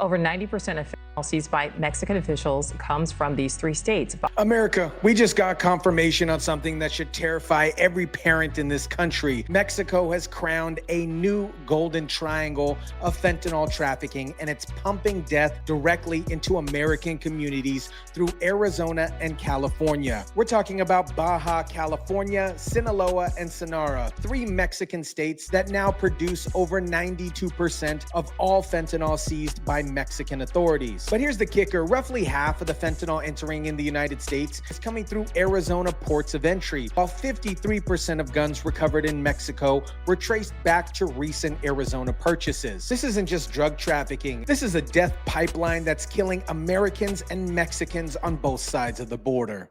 Over 90% of fentanyl seized by Mexican officials comes from these three states. America, we just got confirmation on something that should terrify every parent in this country. Mexico has crowned a new golden triangle of fentanyl trafficking, and it's pumping death directly into American communities through Arizona and California. We're talking about Baja California, Sinaloa, and Sonora, three Mexican states that now produce over 92% of all fentanyl seized by Mexican authorities. But here's the kicker. Roughly half of the fentanyl entering in the United States is coming through Arizona ports of entry, while 53% of guns recovered in Mexico were traced back to recent Arizona purchases. This isn't just drug trafficking. This is a death pipeline that's killing Americans and Mexicans on both sides of the border.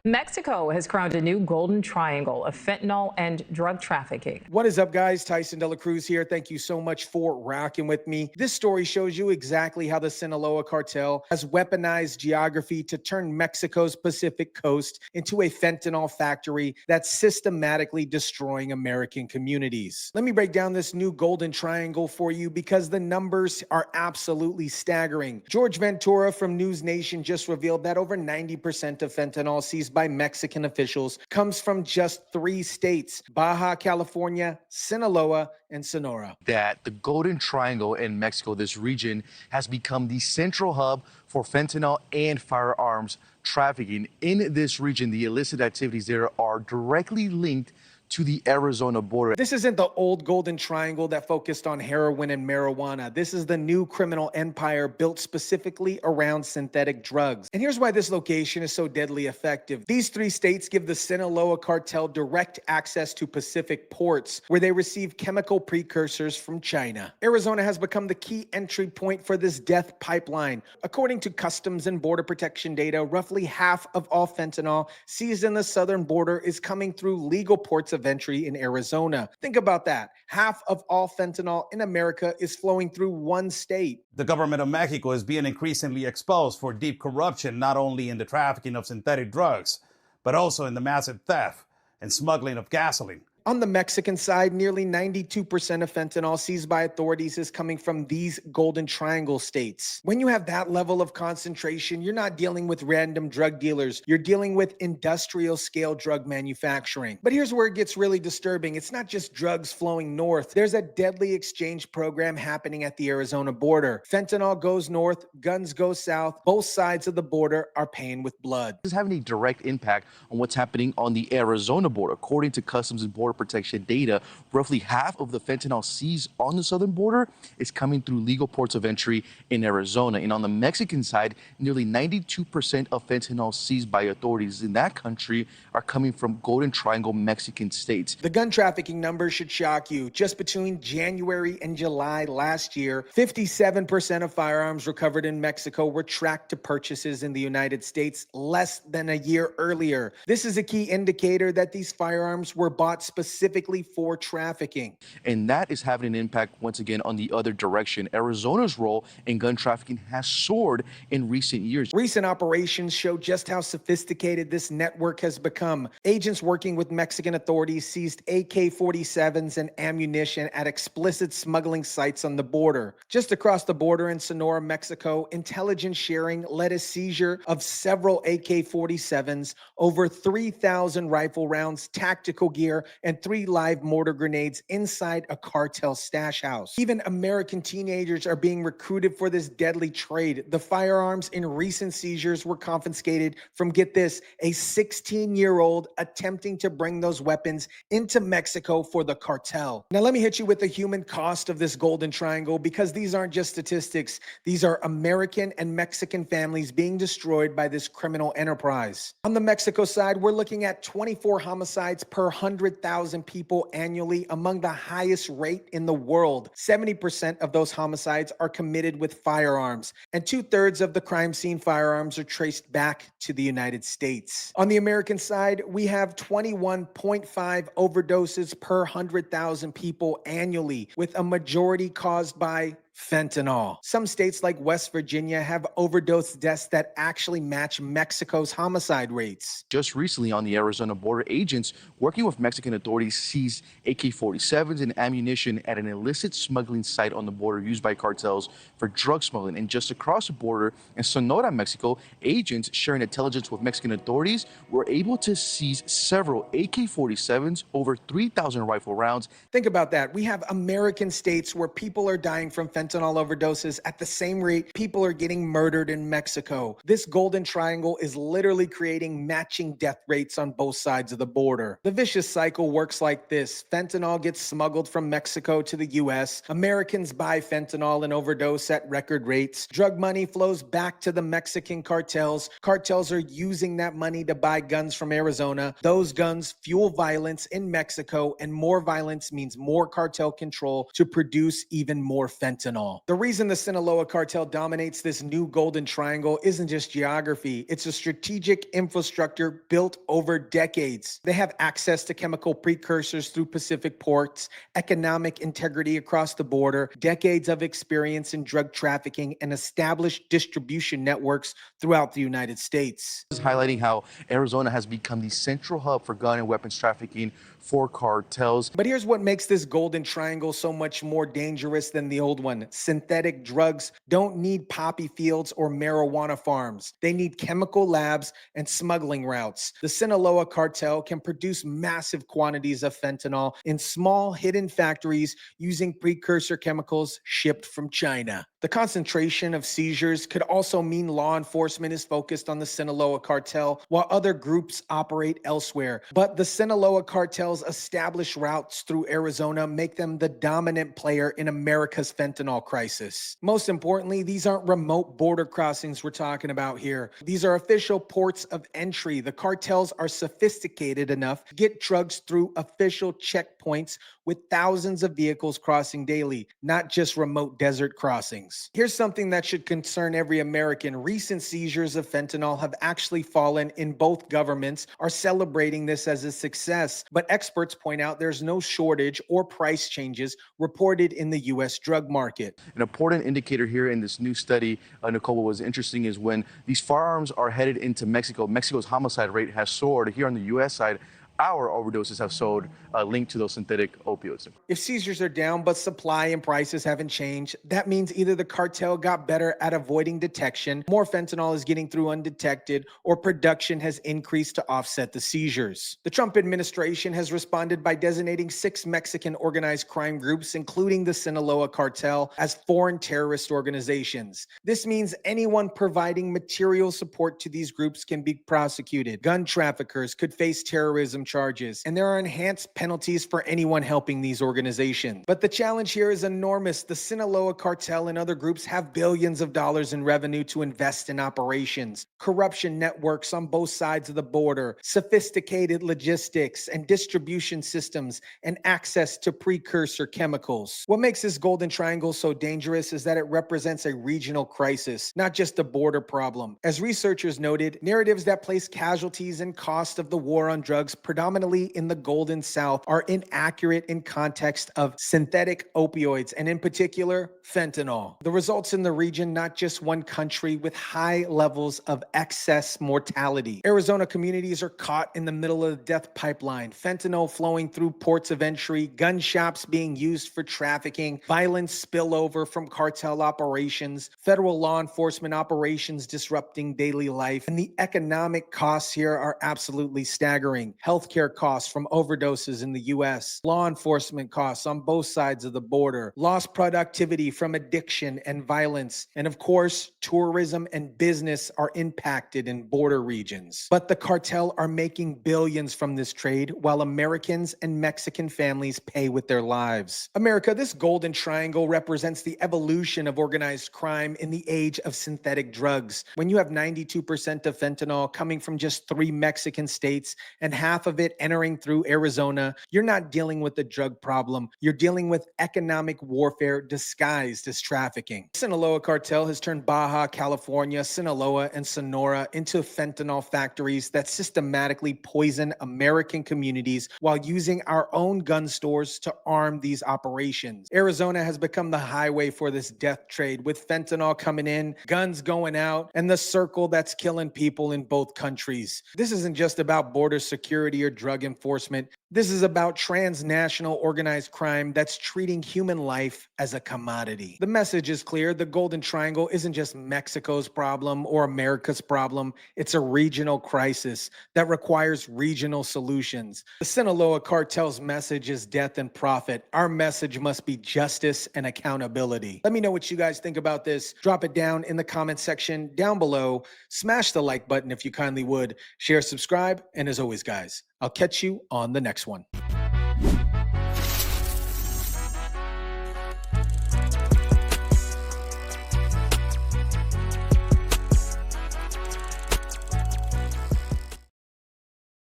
Mexico has crowned a new golden triangle of fentanyl and drug trafficking. What is up, guys? Tyson Dela Cruz here. Thank you so much for rocking with me. This story shows you exactly how the Sinaloa cartel has weaponized geography to turn Mexico's Pacific coast into a fentanyl factory that's systematically destroying American communities. Let me break down this new golden triangle for you because the numbers are absolutely staggering. George Ventura from News Nation just revealed that over 90% of fentanyl seized by Mexican officials comes from just three states: Baja California, Sinaloa, and Sonora. That the Golden Triangle in Mexico, this region, has become the central hub for fentanyl and firearms trafficking. In this region, the illicit activities there are directly linked to the Arizona border. This isn't the old Golden Triangle that focused on heroin and marijuana. This is the new criminal empire built specifically around synthetic drugs. And here's why this location is so deadly effective. These three states give the Sinaloa cartel direct access to Pacific ports where they receive chemical precursors from China. Arizona has become the key entry point for this death pipeline. According to Customs and Border Protection data, roughly half of all fentanyl seized in the southern border is coming through legal ports of entry in Arizona. Think about that. Half of all fentanyl in America is flowing through one state. The government of Mexico is being increasingly exposed for deep corruption, not only in the trafficking of synthetic drugs, but also in the massive theft and smuggling of gasoline. On the Mexican side, nearly 92% of fentanyl seized by authorities is coming from these Golden Triangle states. When you have that level of concentration, you're not dealing with random drug dealers. You're dealing with industrial scale drug manufacturing. But here's where it gets really disturbing. It's not just drugs flowing north. There's a deadly exchange program happening at the Arizona border. Fentanyl goes north, guns go south. Both sides of the border are paying with blood. This is having a direct impact on what's happening on the Arizona border. According to Customs and Border Protection data, roughly half of the fentanyl seized on the southern border is coming through legal ports of entry in Arizona. And on the Mexican side, nearly 92% of fentanyl seized by authorities in that country are coming from Golden Triangle Mexican states. The gun trafficking numbers should shock you. Just between January and July last year, 57% of firearms recovered in Mexico were tracked to purchases in the United States less than a year earlier. This is a key indicator that these firearms were bought specifically for trafficking. And that is having an impact once again on the other direction. Arizona's role in gun trafficking has soared in recent years. Recent operations show just how sophisticated this network has become. Agents working with Mexican authorities seized AK-47s and ammunition at explicit smuggling sites on the border. Just across the border in Sonora, Mexico, intelligence sharing led a seizure of several AK-47s, over 3,000 rifle rounds, tactical gear, and 3 live mortar grenades inside a cartel stash house. Even American teenagers are being recruited for this deadly trade. The firearms in recent seizures were confiscated from, get this, a 16-year-old attempting to bring those weapons into Mexico for the cartel. Now let me hit you with the human cost of this Golden Triangle, because these aren't just statistics. These are American and Mexican families being destroyed by this criminal enterprise. On the Mexico side, we're looking at 24 homicides per 100,000 people annually, among the highest rate in the world. 70% of those homicides are committed with firearms, and 2/3 of the crime scene firearms are traced back to the United States. On the American side, we have 21.5 overdoses per 100,000 people annually, with a majority caused by fentanyl. Some states like West Virginia have overdose deaths that actually match Mexico's homicide rates. Just recently on the Arizona border, agents working with Mexican authorities seized AK-47s and ammunition at an illicit smuggling site on the border used by cartels for drug smuggling. And just across the border in Sonora, Mexico, agents sharing intelligence with Mexican authorities were able to seize several AK-47s, over 3,000 rifle rounds. Think about that. We have American states where people are dying from fentanyl overdoses at the same rate people are getting murdered in Mexico. This golden triangle is literally creating matching death rates on both sides of the border. The vicious cycle works like this. Fentanyl gets smuggled from Mexico to the US. Americans buy fentanyl and overdose at record rates. Drug money flows back to the Mexican cartels. Cartels are using that money to buy guns from Arizona. Those guns fuel violence in Mexico, and more violence means more cartel control to produce even more fentanyl. The reason the Sinaloa cartel dominates this new golden triangle isn't just geography. It's a strategic infrastructure built over decades. They have access to chemical precursors through Pacific ports, economic integrity across the border, decades of experience in drug trafficking, and established distribution networks throughout the United States. This is highlighting how Arizona has become the central hub for gun and weapons trafficking for cartels. But here's what makes this golden triangle so much more dangerous than the old one. Synthetic drugs don't need poppy fields or marijuana farms. They need chemical labs and smuggling routes. The Sinaloa cartel can produce massive quantities of fentanyl in small hidden factories using precursor chemicals shipped from China. The concentration of seizures could also mean law enforcement is focused on the Sinaloa cartel while other groups operate elsewhere. But the Sinaloa cartel's established routes through Arizona make them the dominant player in America's fentanyl crisis. Most importantly, these aren't remote border crossings we're talking about here. These are official ports of entry. The cartels are sophisticated enough to get drugs through official checkpoints with thousands of vehicles crossing daily, not just remote desert crossings. Here's something that should concern every American. Recent seizures of fentanyl have actually fallen, and both governments are celebrating this as a success. But experts point out there's no shortage or price changes reported in the U.S. drug market. An important indicator here in this new study, Nicole, what was interesting is when these firearms are headed into Mexico, Mexico's homicide rate has soared. Here on the U.S. side, our overdoses have sold linked to those synthetic opioids. If seizures are down, but supply and prices haven't changed, that means either the cartel got better at avoiding detection, more fentanyl is getting through undetected, or production has increased to offset the seizures. The Trump administration has responded by designating 6 Mexican organized crime groups, including the Sinaloa cartel, as foreign terrorist organizations. This means anyone providing material support to these groups can be prosecuted. Gun traffickers could face terrorism charges, and there are enhanced penalties for anyone helping these organizations. But the challenge here is enormous. The Sinaloa cartel and other groups have billions of dollars in revenue to invest in operations, corruption networks on both sides of the border, sophisticated logistics and distribution systems, and access to precursor chemicals. What makes this golden triangle so dangerous is that it represents a regional crisis, not just a border problem. As researchers noted, narratives that place casualties and cost of the war on drugs predominantly in the Golden South are inaccurate in context of synthetic opioids, and in particular, fentanyl. The results in the region, not just one country, with high levels of excess mortality. Arizona communities are caught in the middle of the death pipeline. Fentanyl flowing through ports of entry, gun shops being used for trafficking, violence spillover from cartel operations, federal law enforcement operations disrupting daily life, and the economic costs here are absolutely staggering. Healthcare costs from overdoses in the U.S., law enforcement costs on both sides of the border, lost productivity from addiction and violence, and of course, tourism and business are impacted in border regions. But the cartel are making billions from this trade, while Americans and Mexican families pay with their lives. America, this golden triangle represents the evolution of organized crime in the age of synthetic drugs. When you have 92% of fentanyl coming from just 3 Mexican states and half of it entering through Arizona, you're not dealing with a drug problem. You're dealing with economic warfare disguised as trafficking. Sinaloa cartel has turned Baja California, Sinaloa, and Sonora into fentanyl factories that systematically poison American communities while using our own gun stores to arm these operations. Arizona has become the highway for this death trade, with fentanyl coming in, guns going out, and the circle that's killing people in both countries. This isn't just about border security or drug enforcement. This is about transnational organized crime that's treating human life as a commodity. The message is clear. The Golden Triangle isn't just Mexico's problem or America's problem. It's a regional crisis that requires regional solutions. The Sinaloa cartel's message is death and profit. Our message must be justice and accountability. Let me know what you guys think about this. Drop it down in the comment section down below. Smash the like button if you kindly would. Share, subscribe, and as always, guys, I'll catch you on the next one.